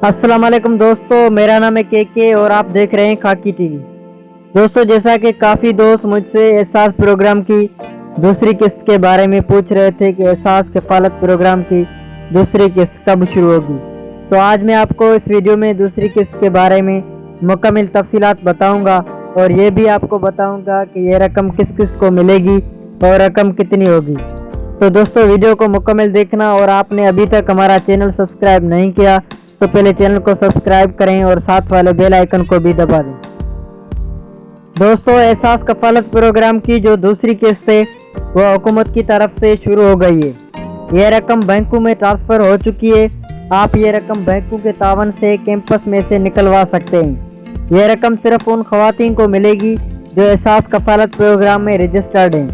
अस्सलाम वालेकुम दोस्तों, मेरा नाम है के और आप देख रहे हैं खाकी टीवी। दोस्तों, जैसा कि काफ़ी दोस्त मुझसे एहसास प्रोग्राम की दूसरी किस्त के बारे में पूछ रहे थे कि एहसास कफालत प्रोग्राम की दूसरी किस्त कब शुरू होगी, तो आज मैं आपको इस वीडियो में दूसरी किस्त के बारे में मुकम्मल तफसीलात बताऊंगा और ये भी आपको बताऊंगा कि ये रकम किस किस को मिलेगी और रकम कितनी होगी। तो दोस्तों, वीडियो को मुकम्मल देखना और आपने अभी तक हमारा चैनल सब्सक्राइब नहीं किया तो पहले चैनल को सब्सक्राइब करें और साथ वाले बेल आइकन को भी दबा दें। दोस्तों, एहसास कफालत प्रोग्राम की जो दूसरी किस्त है वो हुकूमत की तरफ से शुरू हो गई है। यह रकम बैंकों में ट्रांसफ़र हो चुकी है। आप ये रकम बैंकों के तावन से कैंपस में से निकलवा सकते हैं। यह रकम सिर्फ उन खवातीन को मिलेगी जो एहसास कफालत प्रोग्राम में रजिस्टर्ड हैं,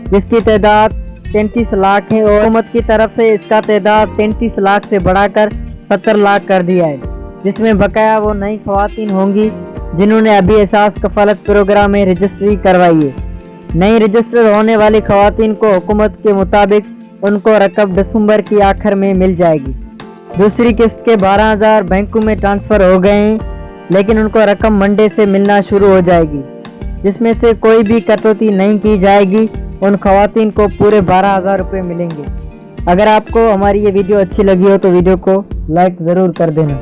जिसकी तादाद 33 लाख है और हुकूमत की तरफ से इसका तादाद 33 लाख से बढ़ाकर 70 लाख कर दिया है, जिसमें बकाया वो नई खवातीन होंगी जिन्होंने अभी एहसास कफालत प्रोग्राम में रजिस्ट्री करवाई है। नई रजिस्टर होने वाली खवातीन को हुकूमत के मुताबिक उनको रकम दिसंबर की आखिर में मिल जाएगी। दूसरी किस्त के 12,000 बैंकों में ट्रांसफ़र हो गए हैं, लेकिन उनको रकम मंडे से मिलना शुरू हो जाएगी, जिसमें से कोई भी कटौती नहीं की जाएगी। उन खवातीन को पूरे 12,000 रुपये मिलेंगे। अगर आपको हमारी ये वीडियो अच्छी लगी हो तो वीडियो को लाइक ज़रूर कर देना।